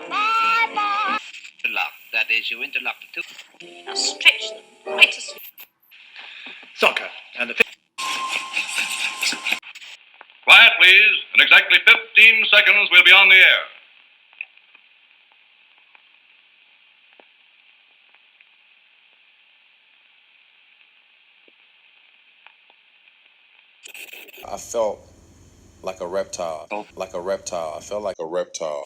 Bye-bye. Interlock. That is, you interlock the two. Now stretch them quite as... Soccer. And the... Quiet, please. In exactly 15 seconds, we'll be on the air. I felt like a reptile. Like a reptile. I felt like a reptile.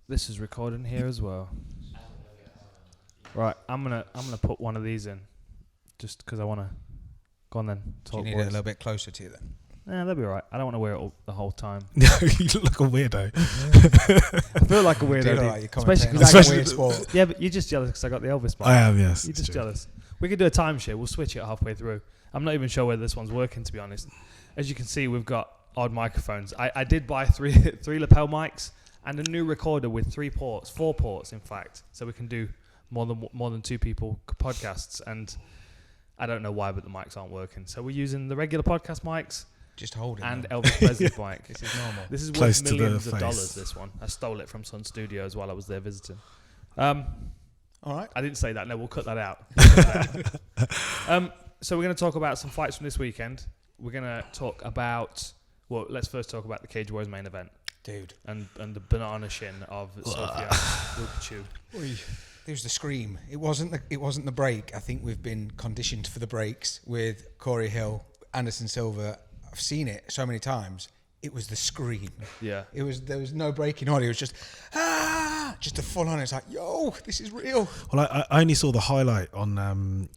This is recording here as well. Right, I'm gonna put one of these in, just because I wanna. Go on then. Do you need it a little bit closer to you then? Yeah, that'll be alright. I don't want to wear it all, the whole time. No, you look like a weirdo. I feel like a weirdo, right, especially because I got weird. Yeah, but you're just jealous because I got the Elvis mic. I am, yes. You're just jealous. We could do a timeshare. We'll switch it halfway through. I'm not even sure whether this one's working, to be honest. As you can see, we've got odd microphones. I did buy three lapel mics and a new recorder with 4 ports, in fact, so we can do more than 2 people podcasts. And I don't know why, but the mics aren't working. So we're using the regular podcast mics. Just hold it. And Elvis Presley's mic. This is normal. This is Close worth millions of dollars, this one. I stole it from Sun Studios while I was there visiting. All right. I didn't say that. No, we'll cut that out. So we're going to talk about some fights from this weekend. We're going to talk about... Well, let's first talk about the Cage Warriors main event. Dude. And the banana shin of Sofia Wilkachu. There was the scream. It wasn't the break. I think we've been conditioned for the breaks with Corey Hill, Anderson Silva. I've seen it so many times. It was the scream. Yeah. There was no breaking on. It was just just a full on. It's like, yo, this is real. Well, I only saw the highlight on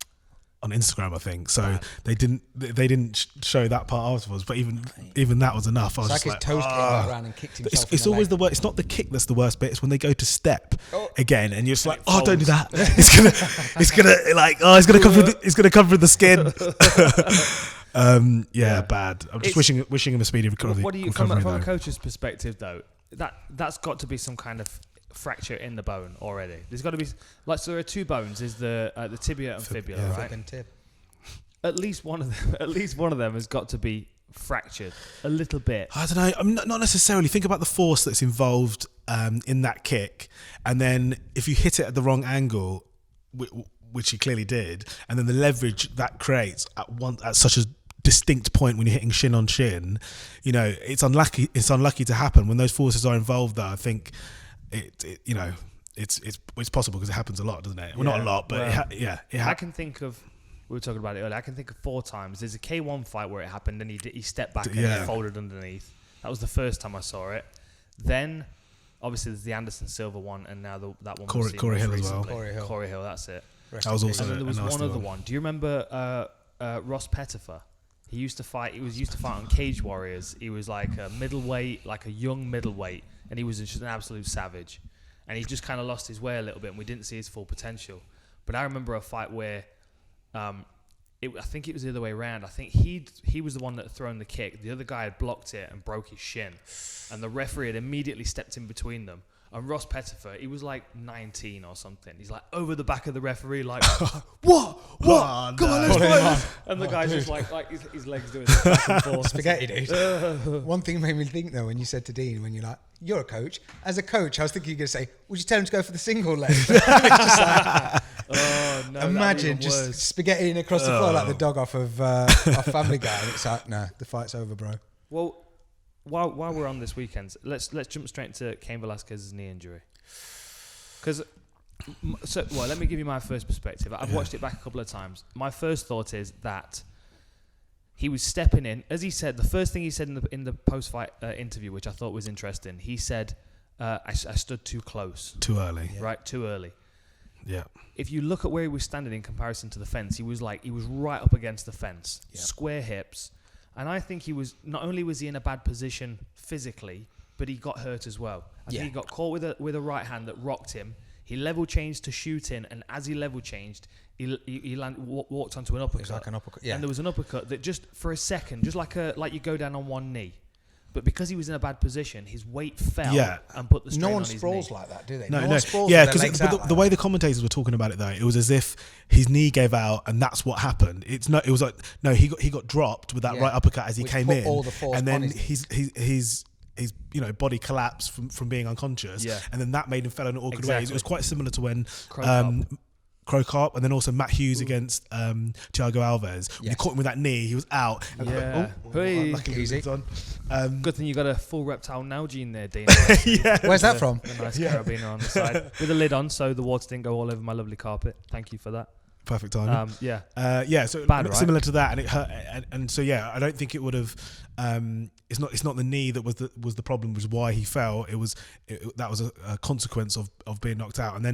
Instagram, I think. So they didn't show that part afterwards. But even that was enough. I was it's just like his toes came around and kicked himself. It's always the worst. It's not the kick that's the worst bit. It's when they go to step again, and you're just like, oh, don't do that. It's gonna come through the skin. Bad. I'm just wishing him a speedy recovery. What do you from a coach's perspective though? That's got to be some kind of fracture in the bone already. There's got to be so there are 2 bones. Is the tibia and fibula, right? And tib. At least one of them has got to be fractured a little bit. I don't know. I'm not necessarily. Think about the force that's involved in that kick, and then if you hit it at the wrong angle, which he clearly did, and then the leverage that creates at such a distinct point when you're hitting shin on shin, it's unlucky. It's unlucky to happen when those forces are involved. Though I think it's possible because it happens a lot, doesn't it? Well, not a lot, but I can think of. We were talking about it earlier. I can think of 4 times. There's a K1 fight where it happened, and he stepped back and he folded underneath. That was the first time I saw it. Then, obviously, there's the Anderson Silva one, and now that one. Corey Hill as well. Corey Hill, that's it. That was also. And then there was one other one. Do you remember Ross Pettifer? He used to fight. He was used to fight on Cage Warriors. He was like a middleweight, like a young middleweight, and he was just an absolute savage. And he just kind of lost his way a little bit, and we didn't see his full potential. But I remember a fight where. I think it was the other way around. I think he was the one that had thrown the kick. The other guy had blocked it and broke his shin. And the referee had immediately stepped in between them. And Ross Pettifer, he was like 19 or something. He's like over the back of the referee like, what? Oh, Come on, let's fight. And the guy's just like his legs doing this back and forth. Spaghetti, dude. One thing made me think, though, when you said to Dean, when you're like, you're a coach. As a coach, I was thinking you're going to say, would you tell him to go for the single leg? Just like, no, imagine just spaghettiing across the floor like the dog off of our Family Guy. And it's like, nah, the fight's over, bro. Well, while we're on this weekend, let's jump straight to Cain Velasquez's knee injury. Let me give you my first perspective. I've watched it back a couple of times. My first thought is that he was stepping in. As he said, the first thing he said in the post-fight interview, which I thought was interesting, he said, I stood too close. Too early. Right, too early. Yeah. If you look at where he was standing in comparison to the fence, he was right up against the fence, square hips. And I think not only was he in a bad position physically, but he got hurt as well. I think he got caught with a right hand that rocked him. He level changed to shoot in, and as he level changed, he walked onto an uppercut. It was like an uppercut, yeah. And there was an uppercut that just for a second, just like you go down on one knee, but because he was in a bad position, his weight fell Yeah. and put the strain No on one his sprawls knee. like that, do they? No, one sprawls yeah, with their because legs out like the way that. the commentators were talking about it though, it was as if his knee gave out and that's what happened. It was like no, he got dropped with that Yeah. right uppercut as he Which came put in, all the force and then on his- his body collapsed from being unconscious, Yeah. and then that made him fell in awkward ways. Exactly. It was quite similar to when Crow Crow Carp, and then also Matt Hughes against Thiago Alves. When he Yes. caught him with that knee, he was out. And Yeah. Hey. luckily Easy. it was on. Good thing you got a full Reptile Nalgene there, Dean. Yeah. Where's that from? A nice carabiner on the side with a lid on, so the water didn't go all over my lovely carpet. Thank you for that. Perfect timing. Yeah. So Bad, right? similar to that, and it hurt, and so yeah, I don't think it would have. It's not the knee that was the problem, was why he fell. That was a consequence of being knocked out, and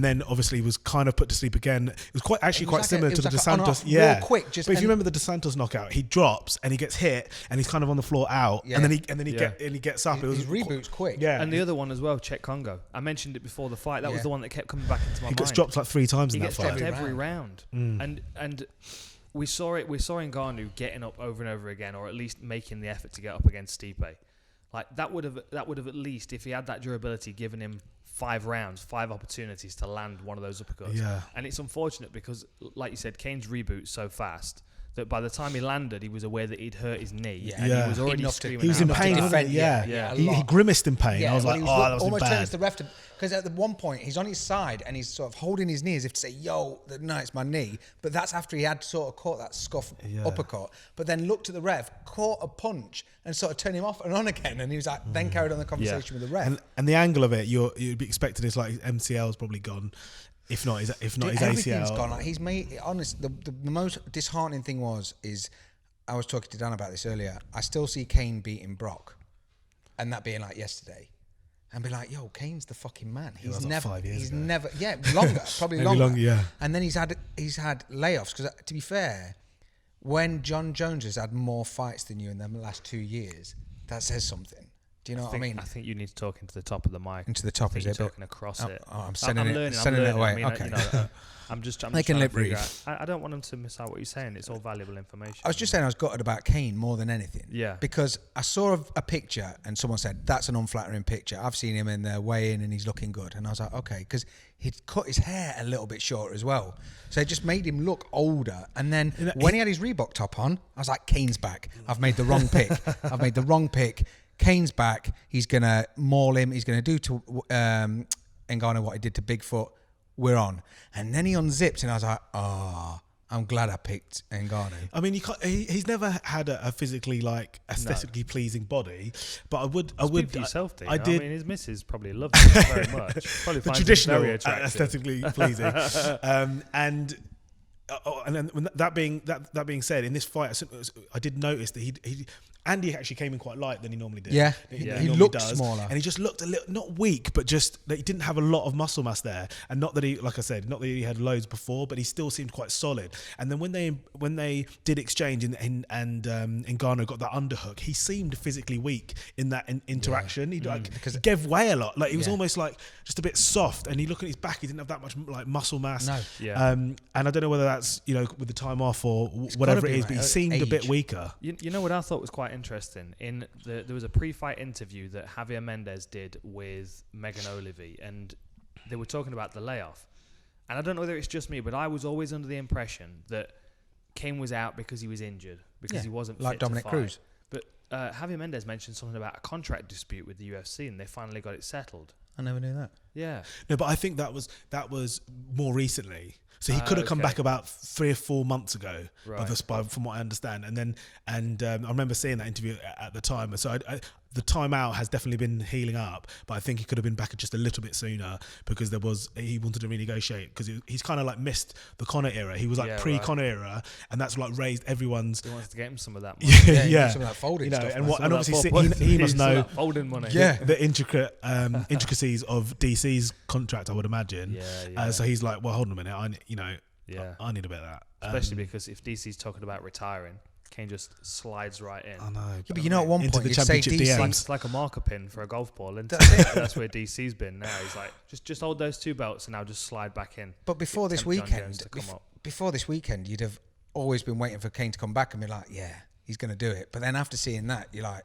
then obviously was kind of put to sleep again. It was quite similar to the Dos Santos. Real quick, but if you remember the Dos Santos knockout, he drops and he gets hit and he's kind of on the floor out, Yeah. and then he gets up. His reboot's quick. Yeah, And the other one as well, Czech Congo. I mentioned it before the fight. That was the one that kept coming back into my mind. he gets dropped like 3 times He in that gets fight. dropped every round. And we saw it. We saw Ngannou getting up over and over again, or at least making the effort to get up against Stipe. Like that would have at least, if he had that durability, given him 5 rounds, 5 opportunities to land one of those uppercuts. Yeah. And it's unfortunate because, like you said, Kane's reboot so fast that by the time he landed, he was aware that he'd hurt his knee. Yeah. And Yeah. he was already Enough to- screaming He was out. in Enough to pain, defend, wasn't he? Yeah, yeah, a He lot. grimaced in pain. I was well, like, he oh, that was almost bad. turns the ref to, because at the one point he's on his side and he's sort of holding his knee as if to say, "Yo, no, it's my knee." But that's after he had sort of caught that scuff uppercut. But then looked at the ref, caught a punch, and sort of turned him off and on again. And he was like, then carried on the conversation with the ref. And the angle of it, you'd be expecting is like MCL's probably gone, if not his Everything's ACL. gone. Like he's made. Honest, the most disheartening thing is I was talking to Dan about this earlier. I still see Kane beating Brock, and that being like yesterday, and be like, "Yo, Kane's the fucking man." He's was like never. 5 years He's ago. never. Yeah, longer. Probably Maybe longer. longer, yeah. And then he's had layoffs because, to be fair, when John Jones has had more fights than you in the last 2 years, that says something. Do you know what I mean? I think you need to talk into the top of the mic. Into the top, I think is it? you're talking across it. I'm sending it. learning, Sending it away. I mean, Okay. I'm just Making trying lip to figure read. out. I don't want them to miss out what you're saying. It's all valuable information. I was just saying I was gutted about Kane more than anything. Yeah. Because I saw a picture and someone said, that's an unflattering picture. I've seen him in the weigh-in and he's looking good. And I was like, okay, because he'd cut his hair a little bit shorter as well. So it just made him look older. And then when he had his Reebok top on, I was like, Kane's back. I've made the wrong pick. I've made the wrong pick. Kane's back. He's going to maul him. He's going to do to Ngannou what he did to Bigfoot. We're on. And then he unzipped and I was like, oh, I'm glad I picked Ngannou. I mean, he's never had a physically aesthetically pleasing body, but I would. Speak for yourself, Dean. I did. I mean, his missus probably loved him very much. Probably The finds him traditional very attractive. aesthetically pleasing, and then that being said, in this fight, I did notice that Andy actually came in quite light than he normally did. Yeah. Than He normally looked does. smaller. and he just looked a little not weak, but just that he didn't have a lot of muscle mass there, and not that he, like I said, not that he had loads before, but he still seemed quite solid. And then when they did exchange and Ngannou got that underhook, he seemed physically weak in that interaction. He he gave way a lot. Like he was almost like just a bit soft, and he looked at his back. He didn't have that much muscle mass. No. Yeah. And I don't know whether that's with the time off or whatever gotta it be, is, but he mate. seemed a bit Age. weaker. You know what I thought was quite interesting? There was a pre-fight interview that Javier Mendez did with Megan Olivey, and they were talking about the layoff. And I don't know whether it's just me, but I was always under the impression that Kane was out because he was injured, because he wasn't like fit Dominic to fight. Cruz. But Javier Mendez mentioned something about a contract dispute with the UFC, and they finally got it settled. I never knew that. Yeah. No, but I think that was more recently. So he could have come okay. back about 3 or 4 months ago, Right. from what I understand. And I remember seeing that interview at the time. So the timeout has definitely been healing up, but I think he could have been back just a little bit sooner because he wanted to renegotiate, because he's kind of like missed the Conor era. He was like pre-Conor era, and that's like raised everyone's. He wants to get him some of that money. Yeah, Some of that folding stuff. and man. and obviously he must know Folding money. the intricacies of DC's contract, I would imagine. Yeah. So he's like, well, hold on a minute, I need a bit of that. Especially because if DC's talking about retiring, Kane just slides right in. I know. Yeah, but at one into point the you'd say championship DC. DMs. It's like a marker pin for a golf ball, and that's where DC's been now. He's like, just hold those 2 belts and now just slide back in. But before this Tempt John weekend, Jones to come up. before this weekend, you'd have always been waiting for Kane to come back and be like, yeah, he's going to do it. But then after seeing that, you're like,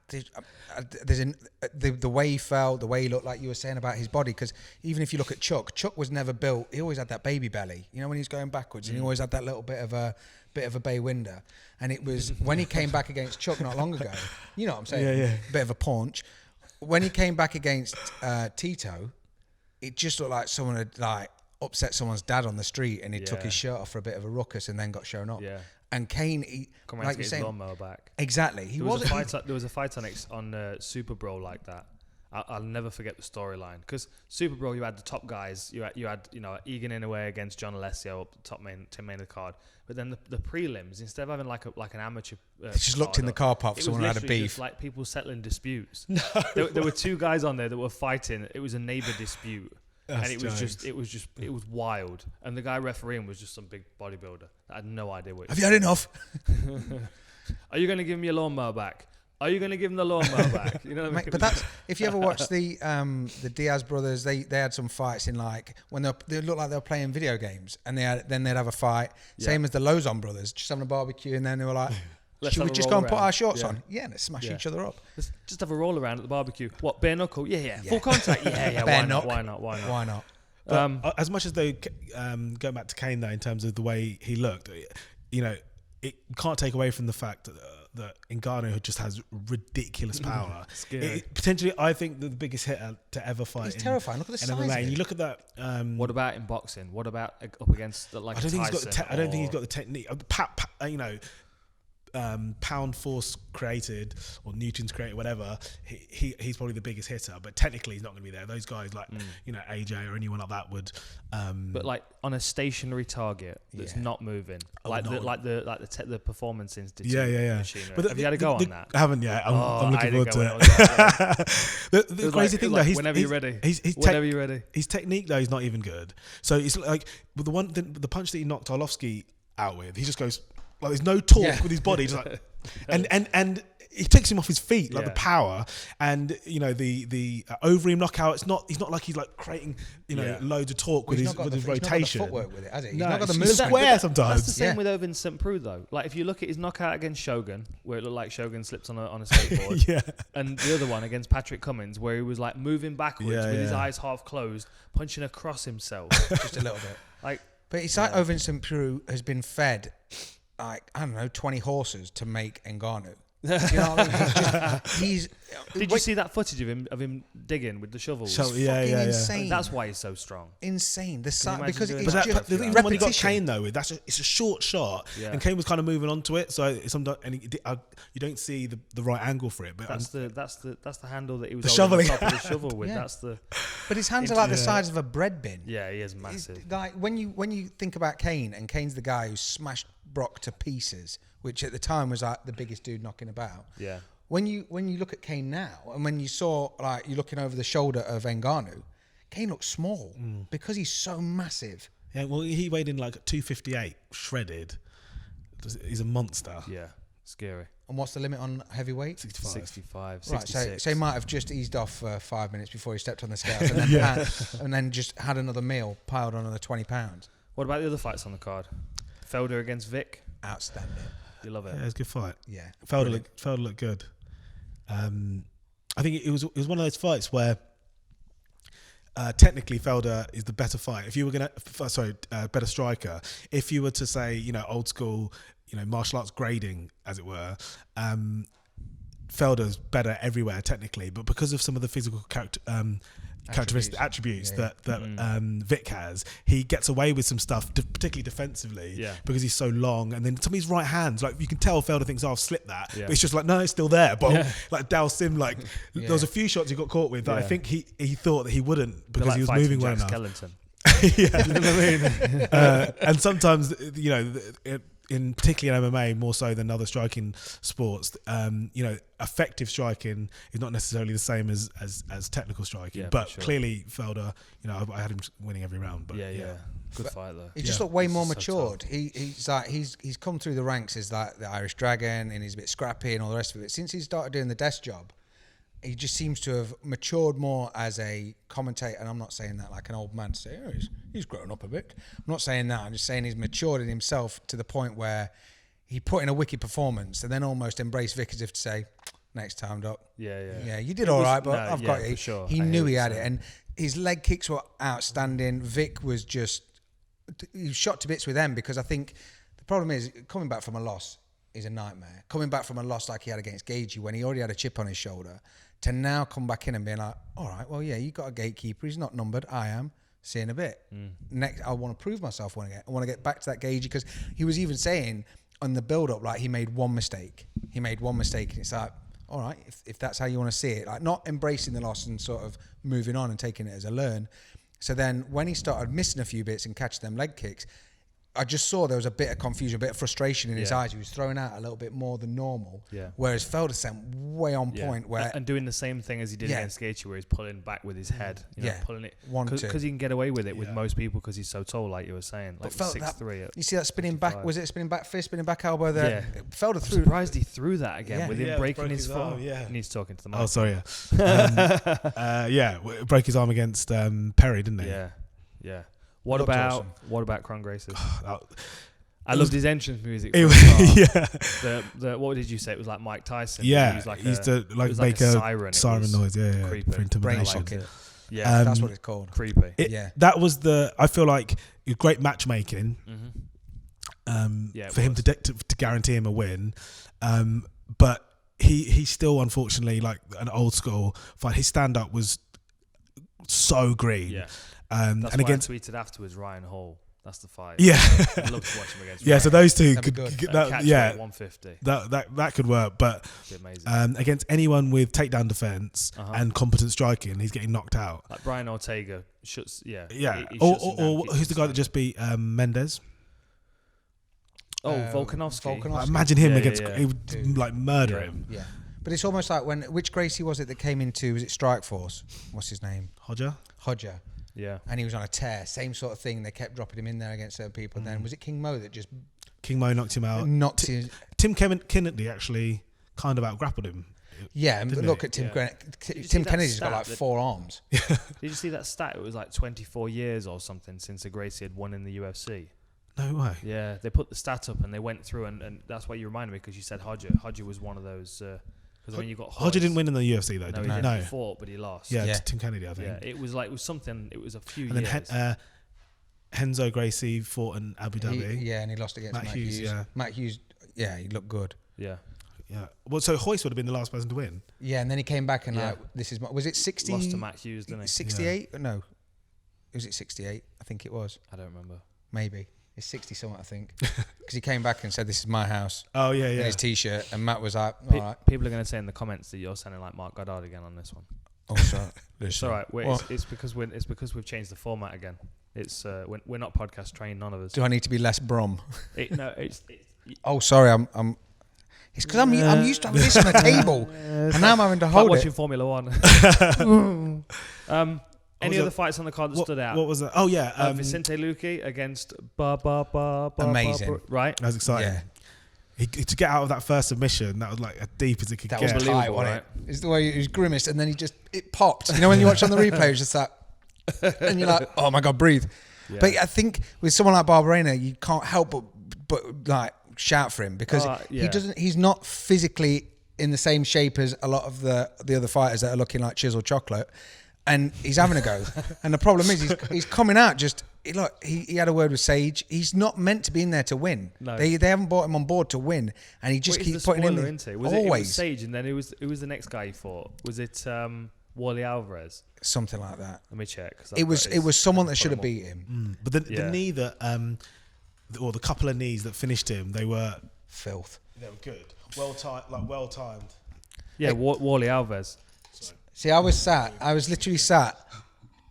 the way he felt, the way he looked, like you were saying about his body. Because even if you look at Chuck was never built. He always had that baby belly. You know, when he's going backwards, and he always had that little bit of a bay window. And it was when he came back against Chuck not long ago. You know what I'm saying? Yeah. Bit of a paunch. When he came back against Tito, it just looked like someone had like upset someone's dad on the street, and he took his shirt off for a bit of a ruckus, and then got shown up. Yeah. And Kane, Come around like to you're get his saying, lawnmower back. exactly. There was a fight on Super Bowl like that. I'll never forget the storyline, because Super Bowl, you had the top guys. You had Egan Inouye against John Alessio up the top main of the card. But then the prelims, instead of having like an amateur, they just looked in the car park for someone who had a beef. Just like people settling disputes. There were two guys on there that were fighting. It was a neighbor dispute. And it was wild. And the guy refereeing was just some big bodybuilder. I had no idea what. Have you had enough? Are you going to give him your lawnmower back? Are you going to give him the lawnmower back? You know what I mean? But that's, if you ever watch the Diaz brothers, they had some fights in, like, when they looked like they were playing video games, and then they'd have a fight. Same as the Lozon brothers, just having a barbecue, and then they were like, should we just go and put our shorts on? Yeah, and smash each other up. Let's just have a roll around at the barbecue. What, bare knuckle? Yeah. Full contact? Yeah. Bare Why not? But as much as they going back to Kane though, in terms of the way he looked, you know, it can't take away from the fact that Ngannou just has ridiculous power. Potentially, I think the biggest hitter to ever fight. He's terrifying. Look at the size MMA. of And him. you look at that. What about in boxing? What about up against like I don't think Tyson? I don't think he's got the technique. You know, pound force created or newtons created, whatever. He's probably the biggest hitter, but technically he's not going to be there. Those guys like AJ or anyone like that would. But like on a stationary target that's not moving, the performance institute. Machinery. But have you had a go on that? I haven't yet. I'm looking forward to it. The crazy thing though, whenever you're ready. Whenever you're ready. His technique though is not even good. So it's like with the punch that he knocked Arlovski out with, he just goes. Like there's no torque with his body, just like, and he takes him off his feet, like the power, and you know the over him knockout. He's not like he's like creating loads of torque with his rotation. He's not got the footwork with it, has he? He's No, not got the it's movement. square sometimes. That's the same with Owen St. Preux though. Like if you look at his knockout against Shogun, where it looked like Shogun slips on a skateboard, and the other one against Patrick Cummins, where he was like moving backwards with his eyes half closed, punching across himself Just a little bit. But it's like Owen St. Preux has been fed, like, I don't know, 20 horses to make Ngannou. Do you know what I mean? Did you see that footage of him digging with the shovels? Insane. That's why he's so strong. Insane. The size, imagine because doing it's that? just But even when he got Kane though, it's a short shot, and Kane was kind of moving onto it, so you don't see the right angle for it. But that's the handle that he was The holding shoveling. the top of the shovel with. Yeah. That's the. But his hands are like the size of a bread bin. Yeah, he is massive. It's like when you think about Kane, and Kane's the guy who smashed Brock to pieces, which at the time was like the biggest dude knocking about. Yeah. When you look at Kane now, and when you saw, like, you're looking over the shoulder of Ngannou, Kane looks small because he's so massive. Yeah, well, he weighed in like 258, shredded. He's a monster. Yeah, scary. And what's the limit on heavyweight? 65, Right, 66. so he might have just eased off for 5 minutes before he stepped on the scales, and then and then just had another meal, piled on another 20 pounds. What about the other fights on the card? Felder against Vic. Outstanding. You love it. Yeah, it was a good fight. Yeah, Felder looked good. I think it was one of those fights where technically Felder is the better fight. If you were better striker. If you were to say, old school, martial arts grading, as it were, Felder's better everywhere technically, but because of some of the physical attributes that Vic has, he gets away with some stuff, particularly defensively, because he's so long. And then some of his right hands, like you can tell Felder thinks, I've slipped that, but it's just like, no, it's still there. But like Dal Sim, there was a few shots he got caught with that I think he thought that he wouldn't, because he was moving well enough. Skeleton. You know what I mean? And sometimes, in particularly in MMA, more so than other striking sports, effective striking is not necessarily the same as technical striking. But clearly, Felder, I had him winning every round. But good fight though. He just looked way more matured. He's come through the ranks as like the Irish Dragon, and he's a bit scrappy and all the rest of it. Since he started doing the desk job, he just seems to have matured more as a commentator. And I'm not saying that like an old man to say, he's grown up a bit. I'm not saying that. I'm just saying he's matured in himself to the point where he put in a wicked performance and then almost embraced Vic as if to say, next time, Doc. Yeah. You did all right, but no, I've got yeah, you. for sure. He I knew hear he what had you're it, saying. and his leg kicks were outstanding. Vic was just he was shot to bits with them because I think the problem is coming back from a loss is a nightmare. Coming back from a loss like he had against Gagey when he already had a chip on his shoulder, to now come back in and being like, all right, well, yeah, you got a gatekeeper. He's not numbered. I am. See you in a bit. Next, I want to prove myself. I want to get back to that Gagey because he was even saying on the build-up, like he made one mistake. And it's like, all right, if that's how you want to see it, like not embracing the loss and sort of moving on and taking it as a learn. So then when he started missing a few bits and catching them leg kicks, I just saw there was a bit of confusion, a bit of frustration in his eyes. He was throwing out a little bit more than normal. Yeah. Whereas Feldersen way on point. Where and doing the same thing as he did against Gaethje, where he's pulling back with his head. Pulling it because he can get away with it with most people because he's so tall, like you were saying, like 6'3". You see that spinning back? Was it spinning back fist, spinning back elbow there? Yeah. Felder I'm threw. surprised he threw that again with him Yeah, breaking broke his his foot. arm, yeah. And he's talking to the mic. Oh, sorry. Broke his arm against Perry, didn't he? Yeah. What Looked about Kron Gracie? That- I loved his entrance music. It For was- the what did you say? It was like Mike Tyson. Yeah, he was like he used to it like was make a a siren. It was noise. Yeah, creepy. for intimidation. Brain shocking. Yeah, That's what it's called. creepy. That was I feel like great matchmaking. For him to guarantee him a win, but he still unfortunately like an old school fight. His stand up was so green. Yeah, and that's against why I tweeted afterwards Ryan Hall. That's the fight. Yeah, I love to watch him against. yeah. Ryan. So those two That'd could be good. Catch weight 150. that could work, but It'd be amazing. against anyone with takedown defense and competent striking, he's getting knocked out. Like Brian Ortega shuts. Yeah. Yeah, he or shuts him down, keeps who's the him guy that down. just beat Mendes? Volkanovski. Volkanovski. Imagine him Yeah, against yeah. he would like murder him. Yeah. But it's almost like which Gracie was it that came into, was it Strikeforce? What's his name? Hodger. Yeah. And he was on a tear. Same sort of thing. They kept dropping him in there against certain people. And then was it King Mo that just King Mo knocked him out. knocked him? Tim Kennedy actually kind of out-grappled him. Yeah, and Didn't look he? at Tim Yeah. Kennedy. Did you see Tim that Kennedy's got stat like that- 4 arms. Did you see that stat? It was like 24 years or something since a Gracie had won in the UFC. No way. Yeah, they put the stat up and they went through, and that's why you reminded me because you said Hodger. Hodger was one of those. Because when you got Hodger didn't win in the UFC though, No, did he he? didn't. No. He fought, but he lost. Yeah, Yeah. Tim Kennedy, I think. Yeah, it was something. It was a few And years. then Henzo Gracie fought in Abu Dhabi. And he lost against Matt Matt Hughes, Hughes. yeah. Matt Hughes, yeah, he looked good. Yeah, Yeah. Well, so Hoist would have been the last person to win. Yeah, and then he came back and Yeah. like, this is was it 60? lost to Matt Hughes, didn't he? 68? No, was it 68? I think it was. I don't remember. Maybe it's 60 something. I think because he came back and said, "This is my house." Oh yeah, In yeah. his t-shirt, and Matt was like, "All right." People are going to say in the comments that you're sounding like Mark Goddard again on this one. Oh, sorry. It's all right. What? It's because we've changed the format again. It's we're not podcast trained, none of us. Do I need to be less Brom? It's Oh, sorry. I'm. It's because I'm used to having this on the table, and now I'm having to like hold watching it. Formula One. Any was other it? fights on the card that stood out? What was that? Oh yeah, Vicente Luque against Amazing. right? that was exciting. Yeah, To get out of that first submission, that was like as deep as it could that get. was Unbelievable, tight, wasn't right? it? It's the way he was grimaced, and then it popped. You know when you watch on the replay, it was just that, and you're like, "Oh my god, breathe." Yeah. But I think with someone like Barberena, you can't help but like shout for him because yeah. he's not physically in the same shape as a lot of the other fighters that are looking like chiseled chocolate, and he's having a go. And the problem is he's coming out just. Look, he had a word with Sage. He's not meant to be in there to win. No. They haven't brought him on board to win, and he just What is keeps the putting in spoiler the, into? Was always it was Sage, and then who was the next guy he fought? Was it Wally Alvarez? something like that. Let me check. 'Cause It was someone that should have beat him. But the Yeah. knee that, or the couple of knees that finished him, they were Filth. good, well timed. Yeah, Wally Alvarez. See, I was literally sat.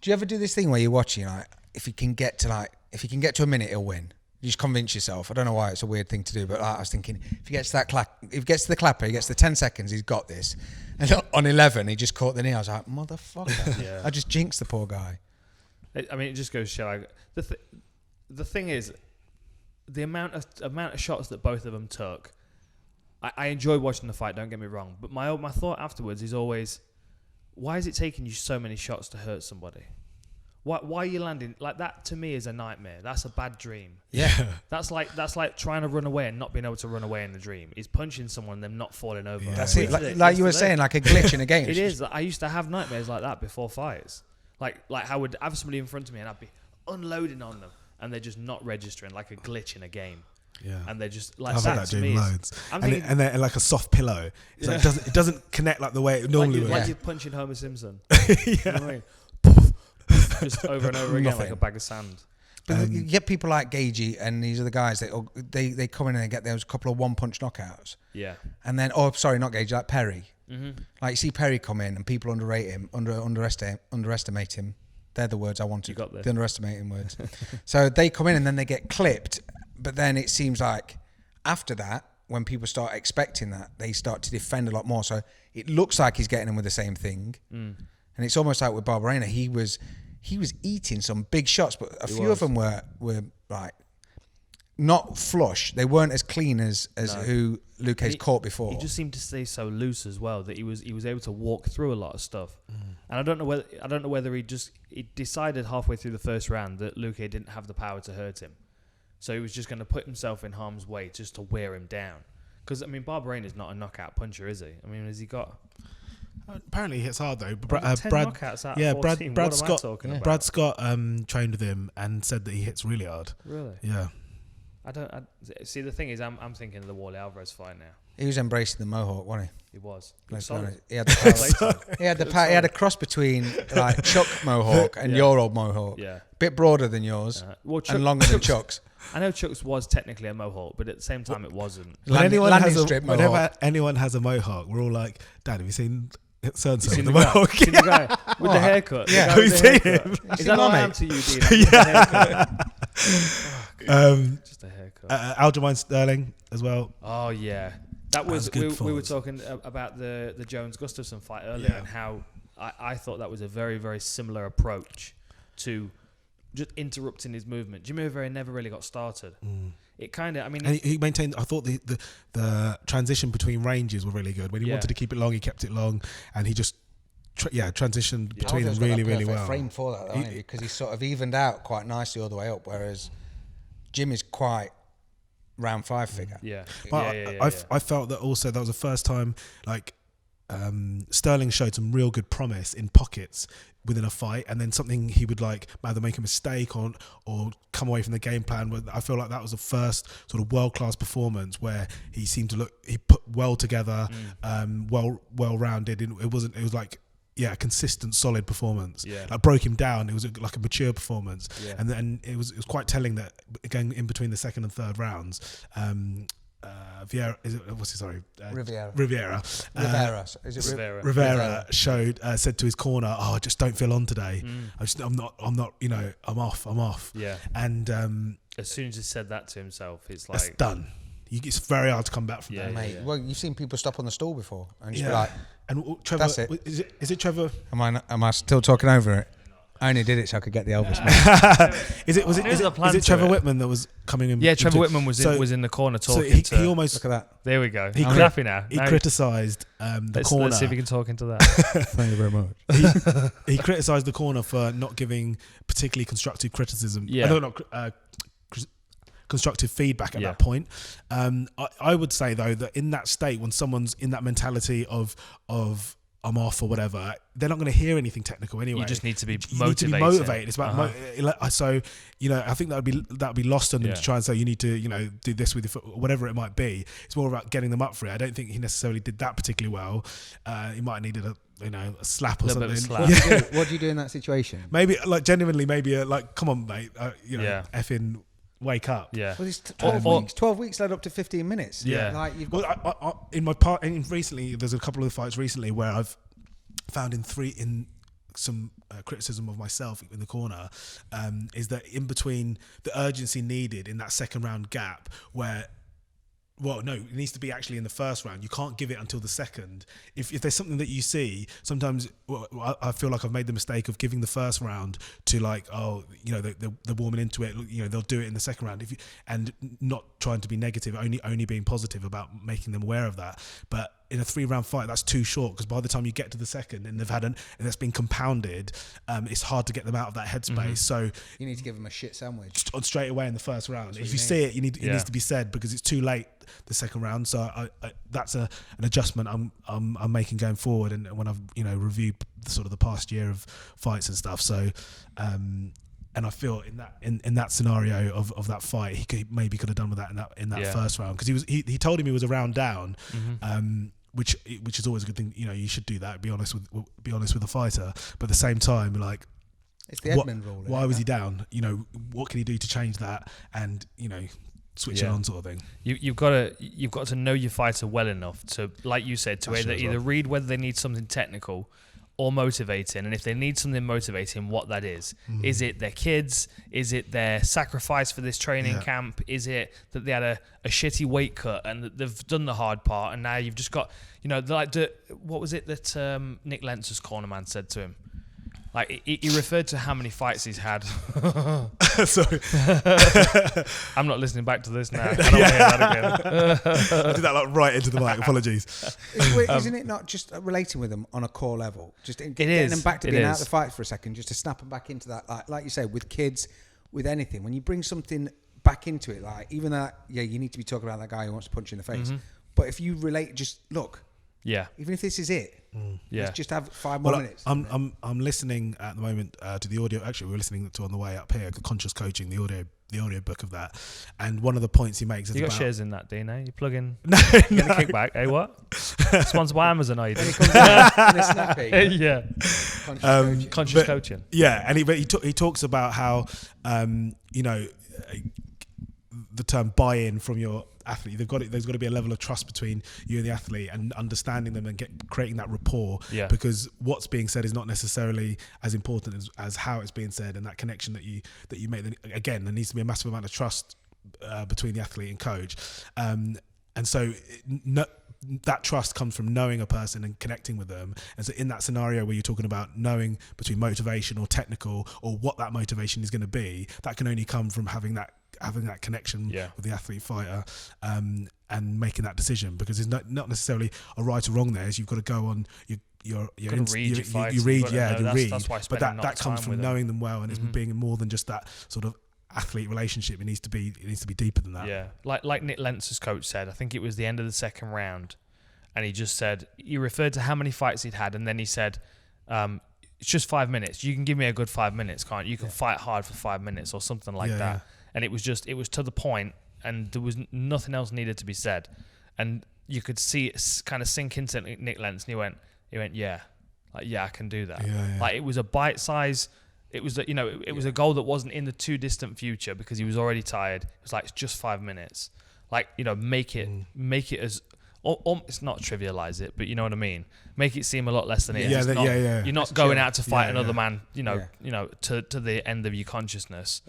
Do you ever do this thing where you're watching, like, if you can get to a minute, he'll win. You just convince yourself. I don't know why it's a weird thing to do, but I was thinking, if he gets to the clapper, he gets to 10 seconds, he's got this. And on 11, he just caught the knee. I was like, motherfucker. Yeah. I just jinxed the poor guy. It just goes to show. Like, the thing is, the amount of shots that both of them took. I enjoyed watching the fight. Don't get me wrong, but my thought afterwards is always, why is it taking you so many shots to hurt somebody? Why are you landing like that? To me, is a nightmare. That's a bad dream. Yeah. That's like trying to run away and not being able to run away in the dream. Is punching someone and them not falling over. Yeah. That's it. Like you were saying, like a glitch in a game. It is. I used to have nightmares like that before fights. Like I would have somebody in front of me and I'd be unloading on them and they're just not registering, like a glitch in a game. Yeah, and they're just like I've had that to me dream is- loads. I'm And, thinking, they're like a soft pillow. It's like it doesn't connect like the way it normally would. like you're punching Homer Simpson. Yeah. You know what I mean? Just over and over again, like a bag of sand. But you get people like Gagey and these other guys that they come in and they get those couple of one-punch knockouts. Yeah. And then, not Gagey, like Perry. Mm-hmm. Like you see Perry come in and people underrate him, underestimate him. They're the words I wanted. You got this. The underestimating words. So they come in and then they get clipped. But then it seems like after that, when people start expecting that, they start to defend a lot more. So it looks like he's getting them with the same thing. And it's almost like with Barberena, he was eating some big shots, but a few of them were like not flush. They weren't as clean as who Luque's caught before. He just seemed to stay so loose as well that he was able to walk through a lot of stuff. And I don't know whether he decided halfway through the first round that Luque didn't have the power to hurt him. So he was just going to put himself in harm's way just to wear him down. Because, I mean, Barberena's not a knockout puncher, is he? I mean, has he got... Apparently he hits hard though. 10 Brad, knockouts out of 14. Brad What am I Scott. talking about? Brad Scott trained with him and said that he hits really hard. Really? Yeah. See, the thing is, I'm thinking of the Wally Alvarez fight now. He was embracing the mohawk, wasn't he? He was. Let's be Solid. honest. He had the power. He had a cross between like Chuck Mohawk and your old Mohawk. Yeah. Bit broader than yours Well, and longer than Chuck's. I know Chuck's was technically a mohawk, but at the same time, it wasn't. Whenever mohawk. anyone has a mohawk, we're all like, Dad, have you seen so-and-so Seen with the the guy? mohawk? Seen the guy with the haircut? Yeah. The guy Have with you the seen haircut? him? Is that all I am to you, Dean? Just a haircut. Aljamain Sterling as well. Oh yeah, that was good we were performance. talking about the Jones Gustafsson fight earlier and how I thought that was a very, very similar approach to just interrupting his movement. Jimmy Rivera never really got started. It kind of, I mean, And he maintained. I thought the transition between ranges were really good. When he wanted to keep it long, he kept it long, and he just transitioned between them really, really well. Frame for that, though, because he's sort of evened out quite nicely all the way up, whereas Jim is quite round 5 figure. yeah. But I felt that also that was the first time like Sterling showed some real good promise in pockets within a fight, and then something he would like either make a mistake on or come away from the game plan. I feel like that was the first sort of world class performance where he seemed to look, he put well together, well rounded. It was like a consistent, solid performance. Yeah. Like broke him down. It was like a mature performance, Yeah. and then it was quite telling that again in between the second and third rounds. Vieira, Rivera. Rivera showed said to his corner, "Oh, I just don't feel on today. I'm not. I'm off." Yeah. And As soon as he said that to himself, it's that's like done. It's very hard to come back from that. Mate, well, you've seen people stop on the stool before and just be Yeah. like, And Trevor, That's it. Is it Trevor? am I still talking over it? I only did it so I could get the Elvis. Man. There's a plan Is it to Trevor it. Whitman that was coming in? Yeah, Trevor Whitman was in the corner So talking. he almost Look at that. There we go. He I'm happy now. he criticised the corner. Let's see if we can talk into that. Thank you very much. He criticised the corner for not giving particularly constructive criticism. Yeah. Constructive feedback at Yeah. that point. I would say though that in that state, when someone's in that mentality of I'm off or whatever, they're not going to hear anything technical anyway. You just need to be You need to be motivated. motivated. It's about so I think that would be lost on them to try and say you need to do this with your foot, whatever it might be. It's more about getting them up for it. I don't think he necessarily did that particularly well. He might have needed a slap or Little bit something. of a slap. What do you do in that situation? Maybe genuinely, come on, mate. Effing wake up. Yeah. Well, it's 12 weeks. 12 weeks led up to 15 minutes. Yeah. Like you've Well, got recently, there's a couple of fights recently where I've found in some criticism of myself in the corner, is that in between the urgency needed in that second round gap where. Well, no, it needs to be actually in the first round. You can't give it until the second. If there's something that you see, sometimes I feel like I've made the mistake of giving the first round to they're warming into it. They'll do it in the second round. And not trying to be negative, only being positive about making them aware of that. But in a 3-round fight, that's too short, because by the time you get to the second and and that's been compounded, it's hard to get them out of that headspace. So You need to give them a shit sandwich. straight away in the first round. If you you see it, it Yeah. needs to be said, because it's too late the second round. So I that's an adjustment I'm making going forward, and when I've reviewed sort of the past year of fights and stuff. So and I feel in that scenario of that fight, he could have done with that in that first round, because he told him he was a round down, which is always a good thing. You should do that. Be honest with the fighter, but at the same time, like, It's the Edmund rule. why was he down? What can he do to change that? And switch it on, sort of thing. You've got to know your fighter well enough to, like you said, to either read whether they need something technical or motivating, and if they need something motivating, what that is. Is it their kids? Is it their sacrifice for this training camp? Is it that they had a shitty weight cut and that they've done the hard part, and now you've just got, what was it that Nick Lentz's corner man said to him? Like, he referred to how many fights he's had. Sorry. I'm not listening back to this now. I don't want to hear that again. I did that right into the mic. Apologies. Isn't it not just relating with them on a core level? Just getting them back to being out of the fight for a second, just to snap them back into that. Like you say, with kids, with anything, when you bring something back into it, like even that, you need to be talking about that guy who wants to punch you in the face. But if you relate, just look. Yeah. Even if this is it, let's just have 5 more minutes. I'm listening at the moment to the audio. Actually, we were listening to on the way up here, Conscious Coaching, the audio book of that. And one of the points he makes is you got about shares in that, Dino? You plug in. No. Get a kickback. Hey, what? Sponsored by Amazon, are you? When it comes out in a snappy. Yeah. Conscious coaching. Yeah, and he talks about how the term buy-in from your athlete. There's got to be a level of trust between you and the athlete, and understanding them and creating that rapport. Yeah. Because what's being said is not necessarily as important as how it's being said, and that connection that you make. Again, there needs to be a massive amount of trust between the athlete and coach, and so. That trust comes from knowing a person and connecting with them. And so in that scenario where you're talking about knowing between motivation or technical, or what that motivation is going to be, that can only come from having that connection with the athlete fighter, and making that decision, because there's not necessarily a right or wrong there. Is you've got to go on you read, but that comes from knowing them well, and it's being more than just that sort of athlete relationship. It needs to be deeper than that. Yeah, like Nick Lentz's coach said, I think it was the end of the second round, and he just said, he referred to how many fights he'd had, and then he said, it's just 5 minutes. You can give me a good 5 minutes, can't you? You can fight hard for 5 minutes or something like that. Yeah. And it was to the point, and there was nothing else needed to be said, and you could see it kind of sink into Nick Lentz, and he went, yeah, I can do that. Like, it was a bite size. It was it was a goal that wasn't in the too distant future, because he was already tired. It was like, it's just 5 minutes. Like, make it as it's not trivialize it, but you know what I mean. Make it seem a lot less than it is. You're not going out to fight another man. To the end of your consciousness.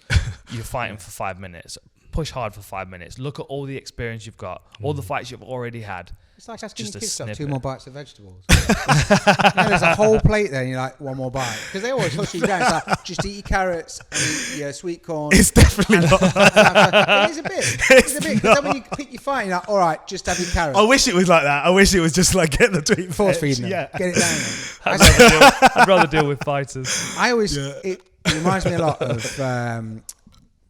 You're fighting for 5 minutes. Push hard for 5 minutes. Look at all the experience you've got, all the fights you've already had. It's like asking Just your a kids to have snippet. 2 more bites of vegetables. There's a whole plate there, and you're like, 1 more bite. Because they always push you down. It's like, just eat your carrots and eat your sweet corn. It's definitely not. It is a bit. It's a bit. Because then when you pick your fight, you're like, all right, just have your carrots. I wish it was like that. I wish it was just like, get the tweet. Force feeding them. Yeah. Get it down there. I'd rather deal with fighters. I always, it reminds me a lot of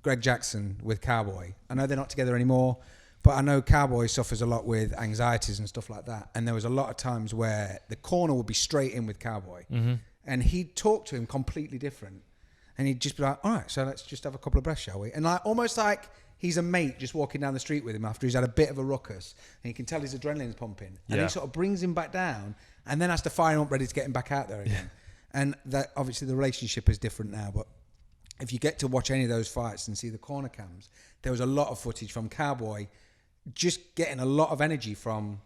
Greg Jackson with Cowboy. I know they're not together anymore, but I know Cowboy suffers a lot with anxieties and stuff like that. And there was a lot of times where the corner would be straight in with Cowboy, and he'd talk to him completely different. And he'd just be like, all right, so let's just have a couple of breaths, shall we? And like, almost like he's a mate just walking down the street with him after he's had a bit of a ruckus, and you can tell his adrenaline's pumping. And he sort of brings him back down, and then has to fire him up ready to get him back out there again. And that, obviously the relationship is different now, but if you get to watch any of those fights and see the corner cams, there was a lot of footage from Cowboy just getting a lot of energy from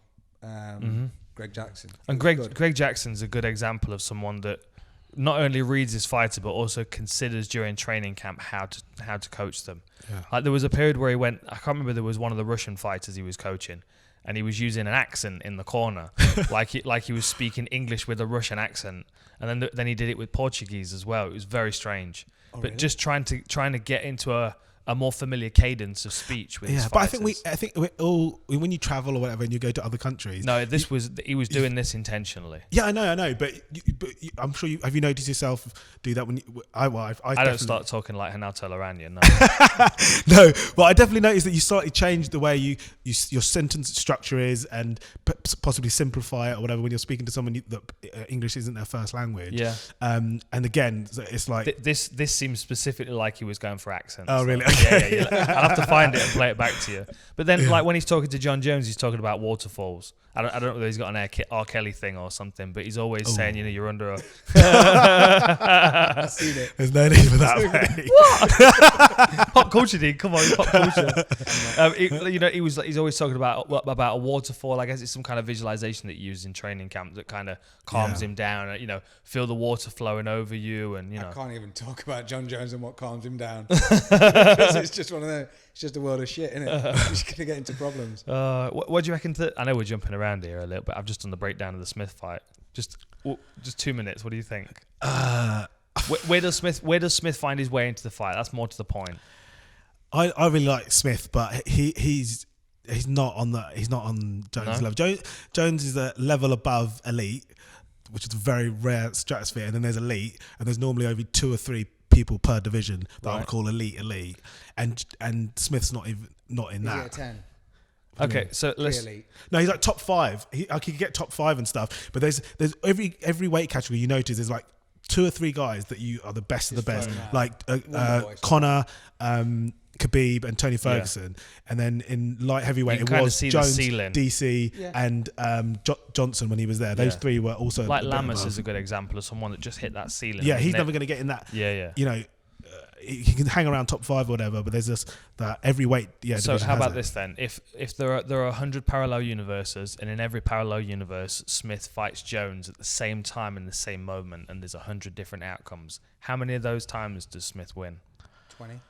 Greg Jackson. And Greg Jackson's a good example of someone that not only reads his fighter, but also considers during training camp how to coach them. Yeah. Like, there was a period where he went, I can't remember, there was one of the Russian fighters he was coaching, and he was using an accent in the corner, like he was speaking English with a Russian accent, and then he did it with Portuguese as well. It was very strange. But really? Just trying to get into a a more familiar cadence of speech with his Yeah, but I fighters. think we all when you travel or whatever and you go to other countries. No, he was doing this intentionally. Yeah, I know, but I'm sure have you noticed yourself do that when I don't definitely- start talking like Hanato Loranian. No. No, but I definitely noticed that you slightly changed the way your sentence structure is, and possibly simplify it or whatever when you're speaking to someone that English isn't their first language. Yeah. And again, it's like This seems specifically like he was going for accents. Oh, really? Yeah. I'll have to find it and play it back to you. But then, like when he's talking to John Jones, he's talking about waterfalls. I don't know whether he's got an R. Kelly thing or something, but he's always saying, you're under a. I've seen it. there's no need for that. Mate. Pop culture, dude. Come on, pop culture. He's always talking about a waterfall. I guess it's some kind of visualization that you use in training camp that kind of calms him down. Feel the water flowing over you, and I can't even talk about John Jones and what calms him down. It's just one of those. It's just a world of shit, isn't it? You're just gonna get into problems. What do you reckon? I know we're jumping around here a little bit. I've just done the breakdown of the Smith fight. Just 2 minutes. What do you think? Where does Smith find his way into the fight? That's more to the point. I really like Smith, but he's not on Jones' level. Jones is a level above elite, which is a very rare stratosphere, and then there's elite, and there's normally only 2 or 3 people per division that I would call elite, and Smith's not in that. Is it a 10? Okay, so let's. Elite. No, he's like top 5. He could get top 5 and stuff, but there's every weight category you notice there's like 2 or 3 guys that you are the best of the best, like Connor, Khabib, and Tony Ferguson, and then in light heavyweight it was Jones, DC, and Johnson when he was there. Those 3 were also like Lamas is a good example of someone that just hit that ceiling. Yeah, he's never going to get in that. Yeah. He can hang around top 5 or whatever, but there's just that every weight. Yeah. So how about this then? If there are 100 parallel universes, and in every parallel universe, Smith fights Jones at the same time in the same moment, and there's 100 different outcomes, how many of those times does Smith win? 20.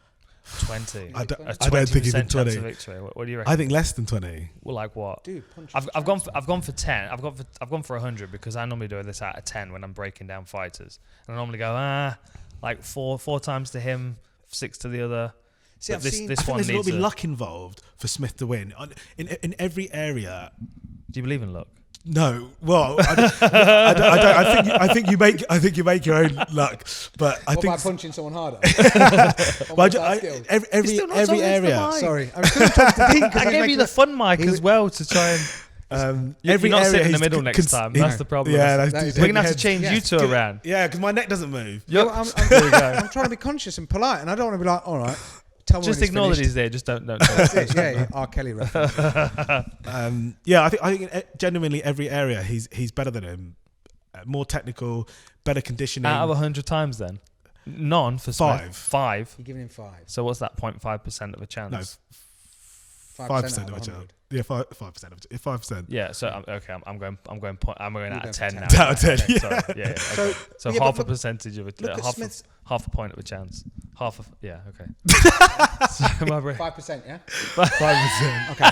20. I don't think even 20. Chance of victory. What do you reckon? I think less than 20. Well, like what? Dude, punch I've gone for 10. I've gone for 100 because I normally do this out of 10 when I'm breaking down fighters, and I normally go like four times to him, 6 to the other. See, I think There's a little bit of luck involved for Smith to win in every area. Do you believe in luck? No, well, I don't. I think you make your own luck, but I What think about punching someone harder? every area. Sorry, I'm still talking to Dean. I gave you the fun mic as well to try and. Every You're not area sitting in the he's middle next time. That's the problem. Yeah, we're gonna have to change you two around. Yeah, because my neck doesn't move. I'm trying to be conscious and polite, and I don't want to be like, all right. Tell me Just when ignore it's that finished. he's there. Just don't. That's it, yeah, R. Kelly reference. Yeah, I think genuinely every area he's better than him. More technical, better conditioning. Out of 100 times, then none for Smith. 5. 5. You're giving him 5. So what's that? 0.5% of a chance? No, 5% of a chance. Yeah, 5%. Yeah. So I'm going out of 10 now. Out of 10. Okay, Yeah. sorry, yeah. Okay. So yeah, half but a percentage of it. look at Half a point of a chance. Yeah. Okay. So my brain. 5%, yeah? 5%. Okay.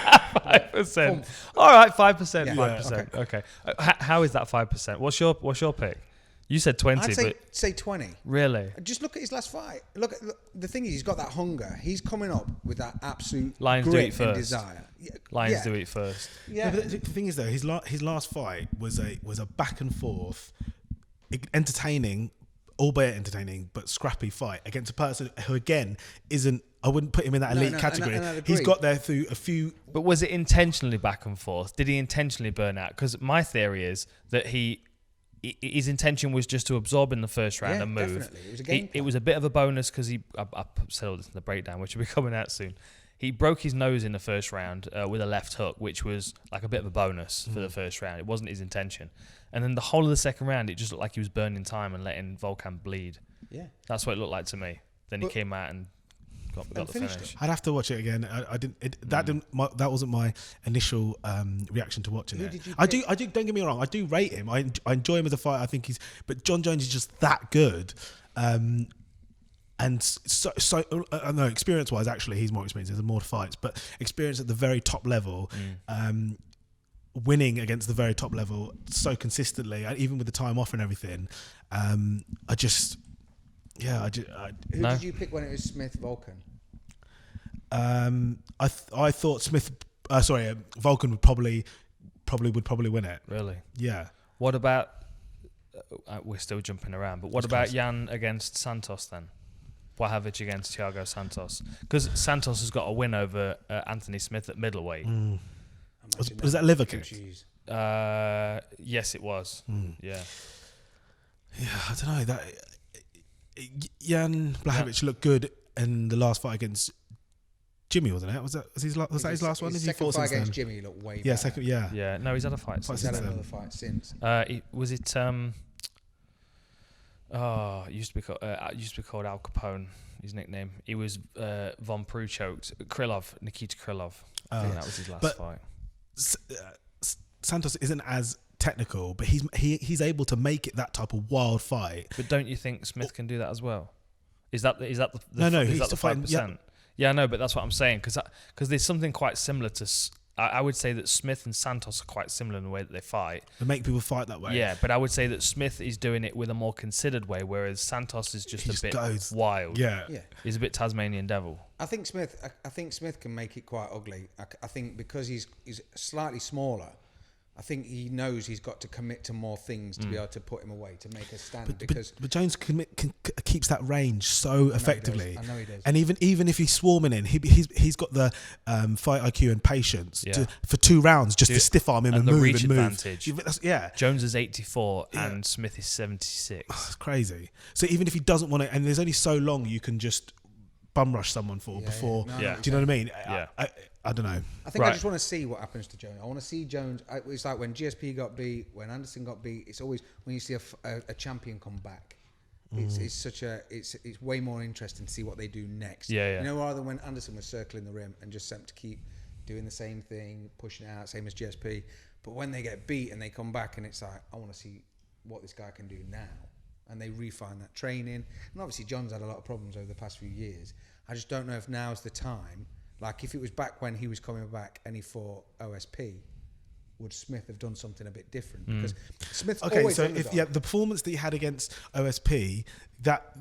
5%. All right, 5%. Yeah. 5%. Okay. How is that 5%? What's your pick? You said 20, I'd but say 20. really, Just look at his last fight. Look, the thing is, he's got that hunger. He's coming up with that absolute Lions do grit eat and first. desire. Lions do eat first. Yeah. But the thing is, though, his last fight was a back and forth, entertaining, albeit entertaining, but scrappy fight against a person who, again, isn't. I wouldn't put him in that elite category. and I'd He's agree. got there through a few. But was it intentionally back and forth? Did he intentionally burn out? Because my theory is that his intention was just to absorb in the first round and move. Definitely. It was a game It plan. was a bit of a bonus because I said all this in the breakdown, which will be coming out soon. He broke his nose in the first round with a left hook, which was like a bit of a bonus for the first round. It wasn't his intention. And then the whole of the second round, it just looked like he was burning time and letting Volkan bleed. Yeah. That's what it looked like to me. Then he came out and got the finished finish. I'd have to watch it again. I didn't. That wasn't my initial reaation to watching Who it. did you I do. Don't get me wrong. I do rate him. I enjoy him as a fighter. I think but John Jones is just that good. And so I know experience-wise, actually, he's more experienced. There's more fights, but experience at the very top level, winning against the very top level so consistently, even with the time off and everything. Who did you pick when it was Smith Volkan? I thought Vulcan would probably win it. Really? Yeah. What about? We're still jumping around, but what about Jan against Santos then? Blahovic against Thiago Santos, because Santos has got a win over Anthony Smith at middleweight. Was that liver kick? Yes, it was. Yeah. Yeah, I don't know. That Jan Blahovic looked good in the last fight against Jimmy, wasn't it? Was that his last one? His second fight against Jimmy looked way better. Yeah, second. Yeah. Yeah. No, he's had a fight. He's had another fight since. Was it? It used to be called Al Capone. His nickname. He was Von Prue choked. Nikita Krylov. I think that was his last fight. Santos isn't as technical, but he's able to make it that type of wild fight. But don't you think Smith can do that as well? Is that the no? Is He's that the 5%? Yeah, I know, but that's what I'm saying, because there's something quite similar to. I would say that Smith and Santos are quite similar in the way that they fight. They make people fight that way. Yeah, but I would say that Smith is doing it with a more considered way, whereas Santos is just a bit wild. Yeah. He's a bit Tasmanian devil. I think Smith can make it quite ugly. I think because he's slightly smaller, I think he knows he's got to commit to more things to be able to put him away, to make a stand. But Jones keeps that range so effectively. I know he does. And even if he's swarming in, he's got the fight IQ and patience for 2 rounds just to stiff arm him and the move reach and move. advantage. Yeah. Jones is 84 and Smith is 76. That's crazy. So even if he doesn't want to, and there's only so long you can just bum rush someone before. No, do you know what I mean? Yeah. I don't know. I think I just want to see what happens to Jones. I want to see Jones. It's like when GSP got beat, when Anderson got beat. It's always when you see a champion come back. It's way more interesting to see what they do next. Yeah. You know, rather than when Anderson was circling the rim and just sent to keep doing the same thing, pushing it out, same as GSP. But when they get beat and they come back, and it's like, I want to see what this guy can do now. And they refine that training. And obviously, John's had a lot of problems over the past few years. I just don't know if now's the time. Like, if it was back when he was coming back and he fought OSP, would Smith have done something a bit different? Because Smith's always the performance that he had against OSP, that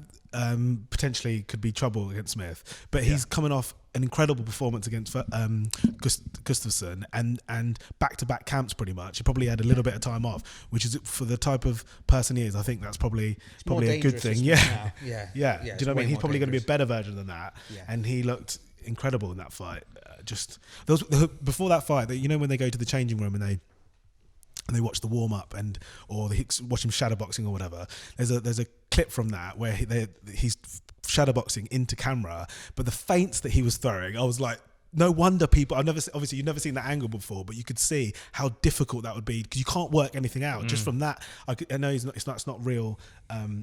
potentially could be trouble against Smith. But he's coming off an incredible performance against Gustafsson and back-to-back camps pretty much. He probably had a little bit of time off, which is, for the type of person he is, I think that's probably a good thing. Yeah. Do you know what I mean? He's probably going to be a better version than that. Yeah. And he looked incredible in that fight. Before that fight, you know, when they go to the changing room and they watch the warm up or they watch him shadowboxing or whatever. There's a clip from that where he's shadowboxing into camera, but the feints that he was throwing, I was like, no wonder people. Obviously you've never seen that angle before, but you could see how difficult that would be because you can't work anything out just from that. I know it's not real.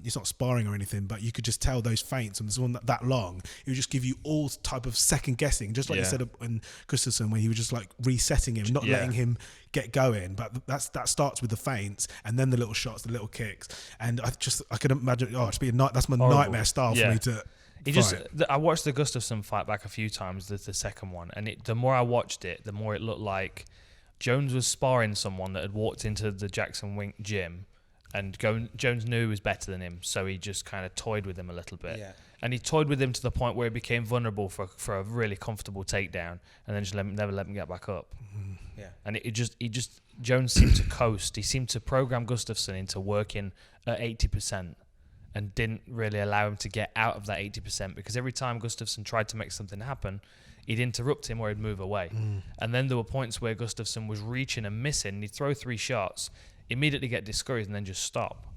It's not sparring or anything, but you could just tell those feints, and this one that long, it would just give you all type of second guessing, just like you said in Gustafsson, where he was just like resetting him, not letting him get going. But that starts with the feints and then the little shots, the little kicks, and I could imagine. It's be a night. That's my nightmare style for me to. I watched the Gustafsson fight back a few times, the second one, and the more I watched it, the more it looked like Jones was sparring someone that had walked into the Jackson Wink gym, and Jones knew he was better than him, so he just kind of toyed with him a little bit. Yeah. And he toyed with him to the point where he became vulnerable for a really comfortable takedown, and then just never let him get back up. Mm-hmm. Yeah. And Jones seemed to coast. He seemed to program Gustafsson into working at 80%. And didn't really allow him to get out of that 80%, because every time Gustafsson tried to make something happen, he'd interrupt him or he'd move away. And then there were points where Gustafsson was reaching and missing, and he'd throw 3 shots, immediately get discouraged, and then just stop.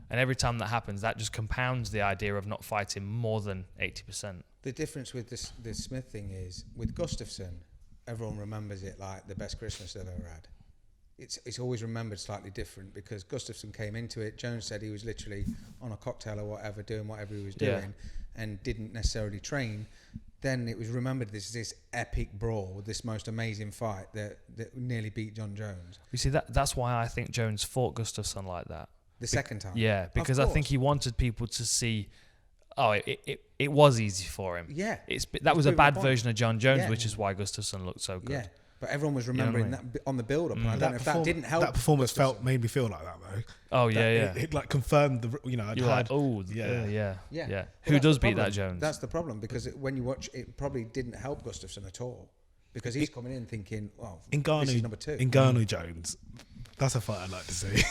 And every time that happens, that just compounds the idea of not fighting more than 80%. The difference with this Smith thing is, with Gustafsson, everyone remembers it like the best Christmas they've ever had. It's always remembered slightly different because Gustafsson came into it. Jones said he was literally on a cocktail or whatever, doing whatever he was doing, and didn't necessarily train. Then it was remembered this epic brawl, this most amazing fight that nearly beat John Jones. You see, that's why I think Jones fought Gustafsson like that. The second time? Yeah, because I think he wanted people to see, it was easy for him. Yeah. That was a bad version of John Jones, which is why Gustafsson looked so good. Yeah. But everyone was know what I remembering mean? that on the build-up. And I don't know if that didn't help. That performance Gustafsson. made me feel like that though. Oh yeah. It like confirmed the I'd You're like, had. oh Yeah. yeah. Well, Who that's does the beat problem. that Jones? That's the problem because when you watch, it probably didn't help Gustafsson at all because he's coming in thinking, well, this is number 2. Ngannou Jones. That's a fight I'd like to see.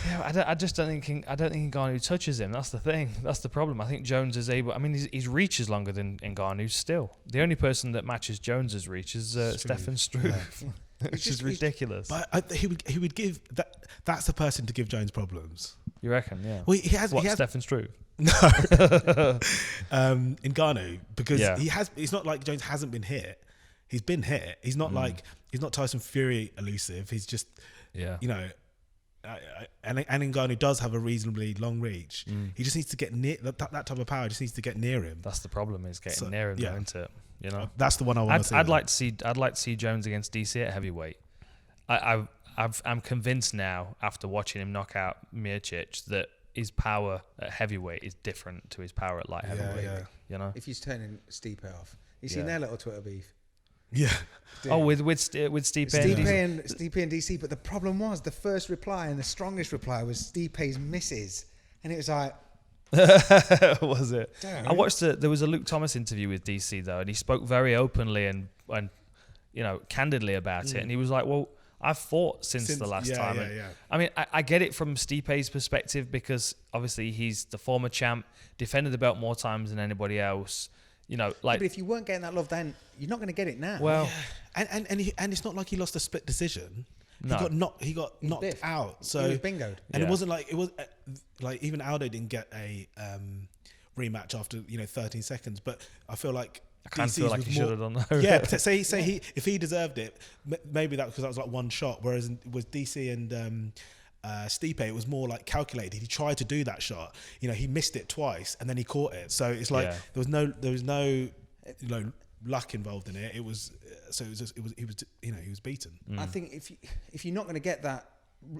Yeah, I just don't think Ngannou touches him. That's the thing. That's the problem. I think Jones is able. I mean, his reach is longer than Ngannou still. The only person that matches Jones's reach is Stefan Struve, which is ridiculous. But he would give that. That's the person to give Jones problems. You reckon? Yeah. Well, he has Stefan Struve? No, Ngannou because he has. It's not like Jones hasn't been hit. He's been hit. He's not he's not Tyson Fury elusive. He's just and Ngannou does have a reasonably long reach. He just needs to get near that type of power. Just needs to get near him. That's the problem. Is getting near him, isn't it? You know, that's the one I want to see. I'd like to see Jones against DC at heavyweight. I'm convinced now after watching him knock out Miocic that his power at heavyweight is different to his power at light heavyweight. Yeah. You know, If he's turning Stipe off, you seen their little Twitter beef. Yeah. Oh, with Stipe and Stipe and DC, but the problem was the first reply and the strongest reply was Stipe's misses, and it was like, was it? Damn. I watched there was a Luke Thomas interview with DC though, and he spoke very openly and candidly about it, and he was like, well, I've fought since the last time. Yeah. I mean, I get it from Stipe's perspective because obviously he's the former champ, defended the belt more times than anybody else. You know, like. but if you weren't getting that love then, you're not going to get it now. Well, And it's not like he lost a split decision. No. He got knocked biffed. out. So He was bingoed. And Yeah. it wasn't like even Aldo didn't get a rematch after 13 seconds. But I feel like I kind of feel DC's like was he should have done that. Yeah, but say if he deserved it, maybe that because that was like one shot. Whereas with DC and Stipe, it was more like calculated. He tried to do that shot. He missed it twice and then he caught it. So it's like there was no luck involved in it. It was he was beaten. I think if you're not going to get that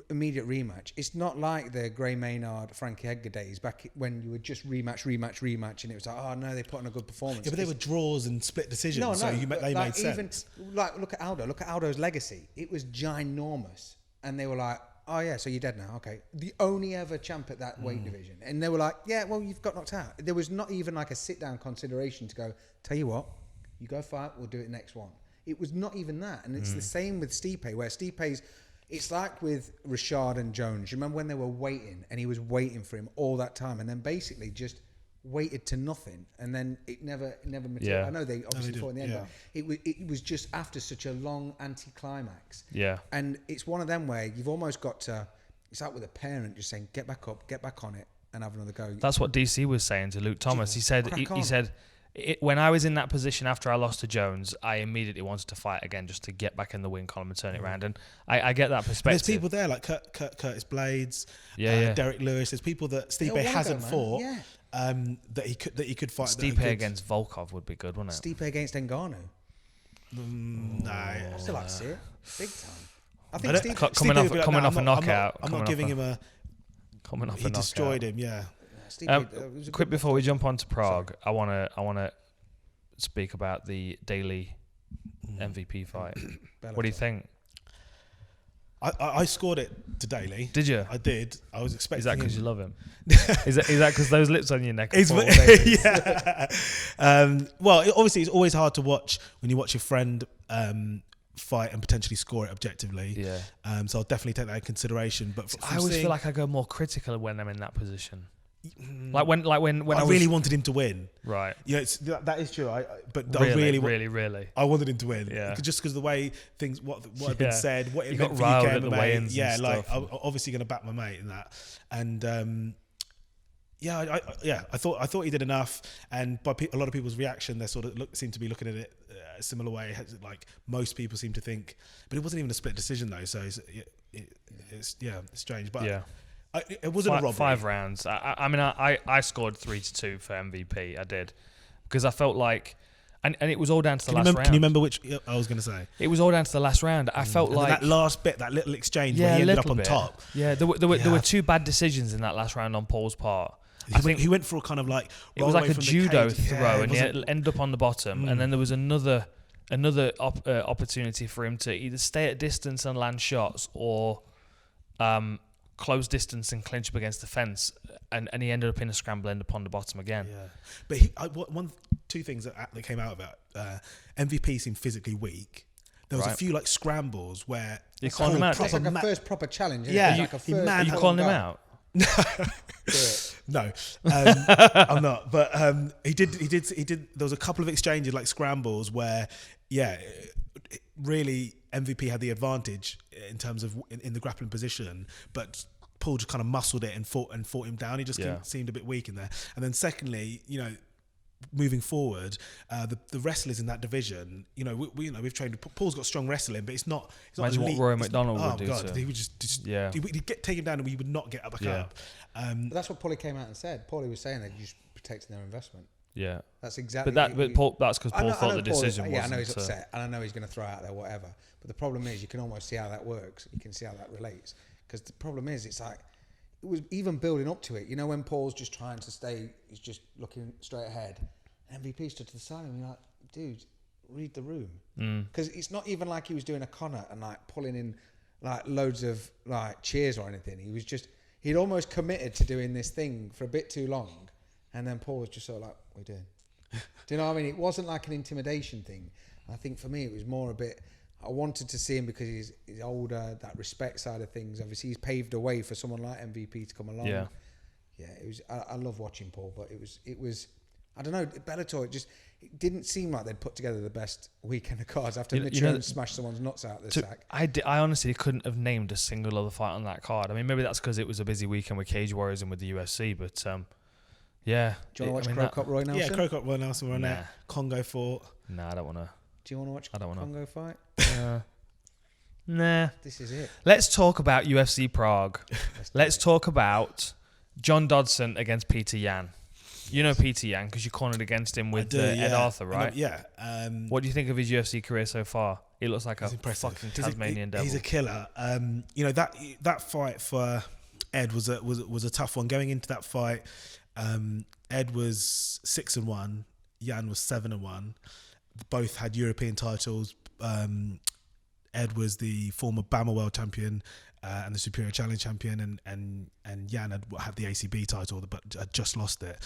immediate rematch, it's not like the Gray Maynard, Frankie Edgar days back when you would just rematch, and it was like, oh no, they put on a good performance. Yeah, but they were draws and split decisions. No, so they made sense. Look at Aldo. Look at Aldo's legacy. It was ginormous, and they were like, oh yeah, so you're dead now. Okay, the only ever champ at that weight division, and they were like, yeah, well, you've got knocked out. There was not even like a sit down consideration to go, tell you what, you go fight, we'll do it next one. It was not even that, and it's the same with Stipe, where Stipe's. It's like with Rashad and Jones. You remember when they were waiting, and he was waiting for him all that time, and then basically just waited to nothing, and then it never materialized. Yeah. I know they obviously fought in the end, yeah. but it was just after such a long anticlimax. Yeah. And it's one of them where you've almost got to. It's like with a parent just saying, "Get back up, get back on it, and have another go." That's what DC was saying to Luke Thomas. He said, when I was in that position after I lost to Jones, I immediately wanted to fight again just to get back in the win column and turn it around. And I get that perspective. There's people there like Curtis Blades, Derek Lewis. There's people that Stipe hasn't fought that he could fight. Stipe against Volkov would be good, wouldn't it? Stipe against Ngannou. No, I still like to see it big time. I think Stipe, coming off a knockout. I'm not giving him a. Coming off a He knockout. destroyed him. Yeah. Quick before we jump on to Prague, I wanna speak about the daily MVP fight. What do you think? I scored it to Daly. Did you? I did. I was expecting. Is that because you love him? is that because those lips on your neck? Are Yeah. Well, obviously, it's always hard to watch when you watch your friend fight and potentially score it objectively. Yeah. So I'll definitely take that in consideration. But I always feel like I go more critical when I'm in that position. Like when I I really wanted him to win. Right. Yeah, that is true. But Really, I really. I wanted him to win. Yeah. Just because the way things, what had been said, what it You meant got for riled UK at the MMA. weigh-ins Yeah, and like stuff. I'm obviously going to back my mate in that. And I thought he did enough. And by a lot of people's reaction, they sort of seem to be looking at it a similar way. Like most people seem to think, but it wasn't even a split decision though. So it's strange. But Yeah. It wasn't a robbery. 5 rounds. I scored 3-2 for MVP. I did because I felt like, and it was all down to the last round. Can you remember which I was going to say? It was all down to the last round. I felt And like that last bit, that little exchange where he ended up on top. Yeah, there were 2 bad decisions in that last round on Paul's part. He went for a kind of like It was like a judo throw, Yeah, and he ended up on the bottom. And then there was another another opportunity for him to either stay at distance and land shots or close distance and clinch up against the fence, and he ended up in a scramble end upon the bottom again. Yeah, but two things that came out of it. MVP seemed physically weak. There was a few like scrambles where you calling him out. It's like a first proper challenge. Isn't Yeah, it? Like Are you calling him out? No, I'm not. But he did. There was a couple of exchanges like scrambles where, really MVP had the advantage in terms of in the grappling position, but Paul just kind of muscled it and fought him down. He just seemed a bit weak in there. And then secondly, moving forward, the wrestlers in that division, we've trained. Paul's got strong wrestling, but it's not. Imagine what Rory McDonald would do. God, he would just he would take him down, and we would not get back up. But that's what Paulie came out and said. Paulie was saying they're just protecting their investment. Yeah, that's exactly. But Paul, that's because Paul thought the decision was. Yeah, I know he's upset, and I know he's going to throw out there whatever. But the problem is, you can almost see how that works. You can see how that relates. Because the problem is, it's like it was even building up to it. When Paul's just trying to stay, he's just looking straight ahead. MVP stood to the side, and you're like, dude, read the room. Because it's not even like he was doing a Connor and like pulling in like loads of like cheers or anything. He'd almost committed to doing this thing for a bit too long. And then Paul was just sort of like, what are you doing? Do you know what I mean? It wasn't like an intimidation thing. I think for me, it was more a bit, I wanted to see him because he's older, that respect side of things. Obviously, he's paved a way for someone like MVP to come along. Yeah, it was. I love watching Paul, but it was. I don't know, Bellator. It didn't seem like they'd put together the best weekend of cards after Mitchell smashed someone's nuts out of the sack. I honestly couldn't have named a single other fight on that card. I mean, maybe that's because it was a busy weekend with Cage Warriors and with the UFC, but yeah. Do you want to watch Crow Cop Roy Nelson? Yeah, Crow Cop Roy Nelson were on there. Congo fought. Nah, I don't want to. Do you want to watch Congo fight? Nah. This is it. Let's talk about UFC Prague. Let's talk about John Dodson against Peter Yan. You know Peter Yan because you cornered against him with Ed Arthur, right? What do you think of his UFC career so far? He looks like a fucking Tasmanian devil. He's a killer. That fight for Ed was a tough one. Going into that fight, Ed was 6-1, Yan was 7-1. Both had European titles. Ed was the former BAMMA World Champion and the Superior Challenge Champion, and Yan had the ACB title, but had just lost it.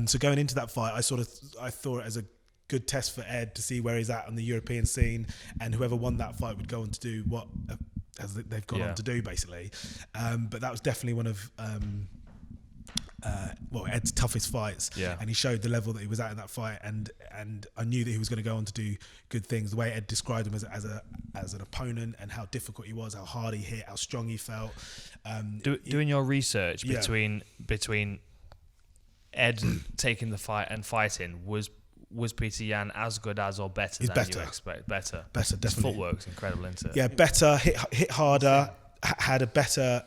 So going into that fight, I thought it as a good test for Ed to see where he's at on the European scene, and whoever won that fight would go on to do what as they've gone on to do, basically. But that was definitely one of Ed's toughest fights, and he showed the level that he was at in that fight, and I knew that he was going to go on to do good things. The way Ed described him as an opponent, and how difficult he was, how hard he hit, how strong he felt. Doing your research between Ed taking the fight and fighting, was Peter Yan as good as or better than you expect? Better, definitely. His footwork's incredible, isn't it? Yeah, better, hit harder, had a better.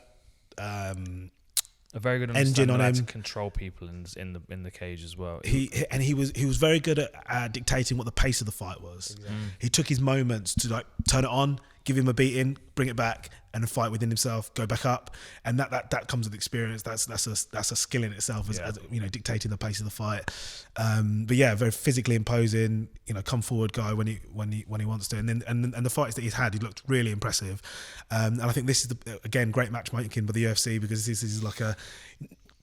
A very good engine on him to control people in the cage as well. He was very good at dictating what the pace of the fight was. Exactly. He took his moments to like turn it on, give him a beating, bring it back, and fight within himself, go back up, and that comes with experience. That's a skill in itself, as dictating the pace of the fight. But yeah, very physically imposing. Come forward guy when he wants to, and the fights that he's had, he looked really impressive. And I think this is again great matchmaking by the UFC, because this is like a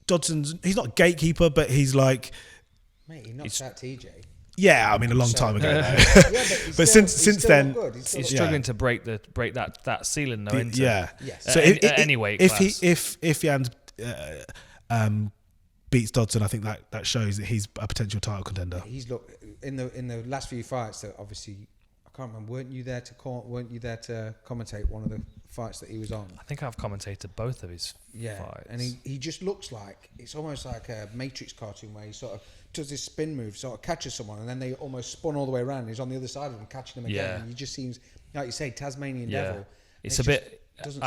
Dodson's. He's not a gatekeeper, but he's like. Mate, he knocked out TJ. Yeah, I mean a long time ago. But since then, he's struggling to break that ceiling though. So if Jan beats Dodson, I think that shows that he's a potential title contender. He's in the last few fights that obviously I can't remember. Weren't you there to commentate one of the fights that he was on? I think I've commentated both of his fights. And he just looks like it's almost like a Matrix cartoon where he sort of does this spin move, sort of catches someone, and then they almost spun all the way around. He's on the other side of him, catching him again. And he just seems, like you say, Tasmanian devil. It's a bit. It's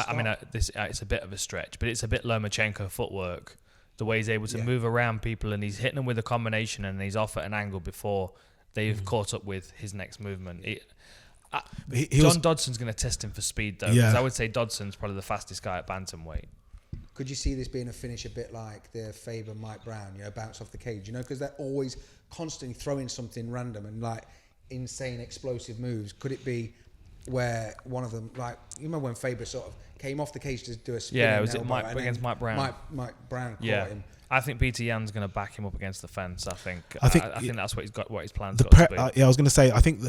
a bit of a stretch, but it's a bit Lomachenko footwork. The way he's able to move around people, and he's hitting them with a combination, and he's off at an angle before they've caught up with his next movement. John Dodson's going to test him for speed, though, because I would say Dodson's probably the fastest guy at bantamweight. Could you see this being a finish a bit like the Faber-Mike Brown, bounce off the cage, because they're always constantly throwing something random, and like insane explosive moves? Could it be where one of them, like, you remember when Faber sort of came off the cage to do a spin? Yeah, was it against Mike Brown? Mike Brown caught him. I think Peter Yan's going to back him up against the fence. I think that's what he's got. What his plans got to be. I was going to say. I think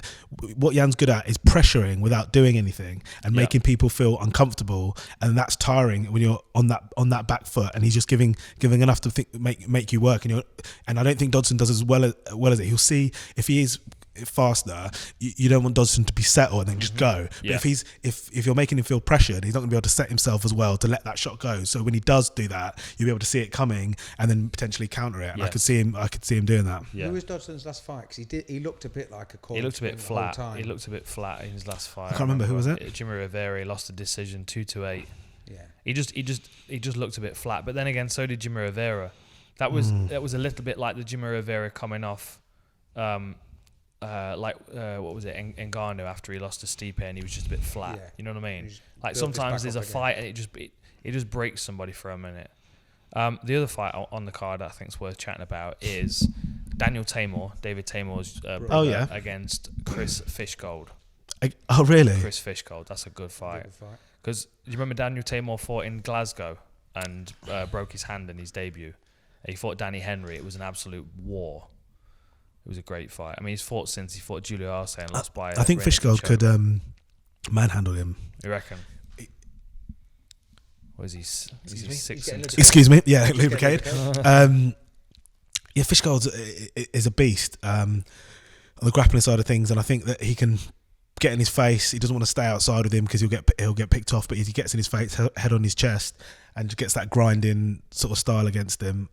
what Jan's good at is pressuring without doing anything and making people feel uncomfortable, and that's tiring when you're on that back foot. And he's just giving enough to make you work. And I don't think Dodson does as well as it. He'll see if he is faster, you don't want Dodson to be settled and then just go. But if you're making him feel pressured, he's not going to be able to set himself as well to let that shot go. So when he does do that, you'll be able to see it coming and then potentially counter it. And I could see him doing that. Yeah. Who was Dodson's last fight? Because he looked a bit like a corpse. He looked a bit flat. He looked a bit flat in his last fight. I can't remember who was it. Jimmy Rivera. He lost a decision 2-8. Yeah. He just looked a bit flat. But then again, so did Jimmy Rivera. That was a little bit like the Jimmy Rivera coming off. What was it, Ngannou after he lost to Stipe and he was just a bit flat. Yeah. You know what I mean? Like sometimes there's a fight and it just breaks somebody for a minute. The other fight on the card I think is worth chatting about is David Tamor's brother against Chris Fishgold. Oh really? Chris Fishgold. That's a good fight. Because do you remember Daniel Tamor fought in Glasgow and broke his hand in his debut? He fought Danny Henry. It was an absolute war. It was a great fight. I mean, he's fought since. He fought Julio Arce and lost by... I think Fishgold could manhandle him. You reckon? What is he? Is he 6'2"? Excuse me. Yeah, lubricated. Fishgold is a beast on the grappling side of things, and I think that he can get in his face. He doesn't want to stay outside with him because he'll get picked off, but he gets in his face, head on his chest, and just gets that grinding sort of style against him.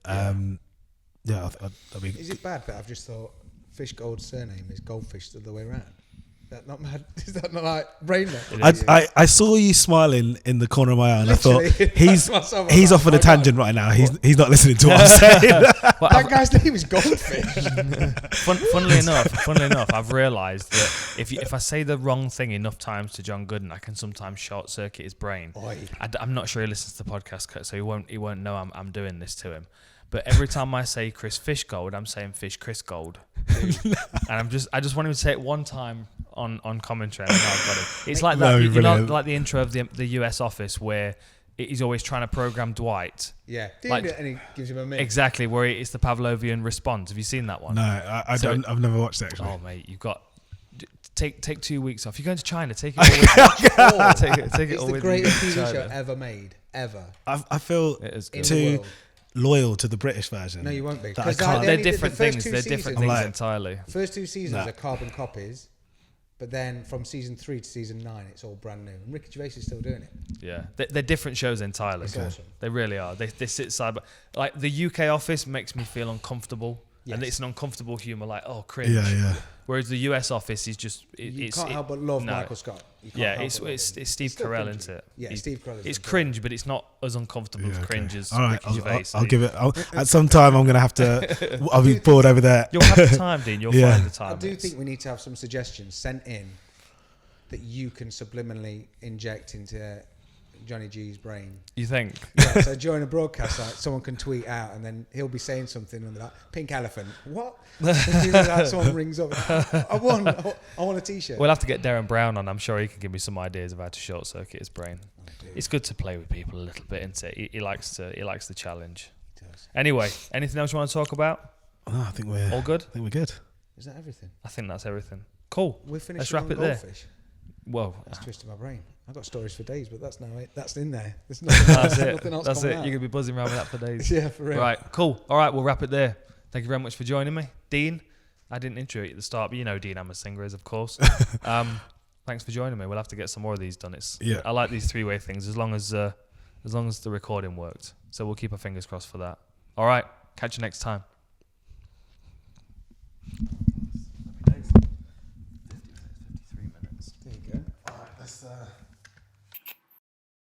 Is it bad that I've just thought Fishgold's surname is Goldfish the other way around? Is that not mad? Is that not like brain dead? I saw you smiling in the corner of my eye and literally, I thought he's off on a tangent right now. He's not listening to what I'm saying. That guy's name is Goldfish. Funnily enough, I've realised that if I say the wrong thing enough times to John Gooden, I can sometimes short circuit his brain. I'm not sure he listens to the podcast, so he won't know I'm doing this to him. But every time I say Chris Fishgold, I'm saying Fish Chris Gold. And I just want him to say it one time on commentary. And I've got it. It's like that, like the intro of the US Office where he's always trying to program Dwight. Yeah, like, and he gives him a minute. Exactly, where it's the Pavlovian response. Have you seen that one? No, I don't. I've never watched it actually. Oh mate, you've got take 2 weeks off. You're going to China. Take it all with you. Take it all with you. It's the greatest TV show ever made, ever. I feel too loyal to the British version. No, you won't be. They're different things. They're different things entirely. First 2 seasons are carbon copies, but then from season 3 to season 9, it's all brand new. And Ricky Gervais is still doing it. Yeah, they're different shows entirely. It's awesome. They really are. They sit side by like the UK Office makes me feel uncomfortable, and it's an uncomfortable humour, like cringe. Yeah. Whereas the US Office is just you can't help but love Michael Scott. It's Steve Carell, isn't it? Yeah, Steve Carell. It's cringe, but it's not as uncomfortable as cringe as all right, Ricky Gervais. I'll give it. At some time, I'm going to have to. I'll be bored over there. You'll have the time, Dean. You'll find the time. I do think we need to have some suggestions sent in that you can subliminally inject into Johnny G's brain. You think? Yeah, so during a broadcast, like, someone can tweet out and then he'll be saying something and they're like, pink elephant, what? And someone rings up, I want a t-shirt. We'll have to get Darren Brown on. I'm sure he can give me some ideas of how to short circuit his brain. It's good to play with people a little bit, isn't it? He likes the challenge. He does. Anyway, anything else you want to talk about? No, I think we're all good. I think we're good. Is that everything? I think that's everything. Cool. We're finished. Let's wrap it there. Whoa, that's twisted my brain. I've got stories for days, but that's in there. There's that's it. Nothing else. That's it. Out. You're gonna be buzzing around with that for days. Yeah, for real. Right, cool. All right, we'll wrap it there. Thank you very much for joining me, Dean. I didn't intro you at the start, but you know Dean Amasinger is, of course. Thanks for joining me. We'll have to get some more of these done. I like these 3-way things as long as the recording worked. So we'll keep our fingers crossed for that. All right, catch you next time. 53 minutes. There you go. All right, let's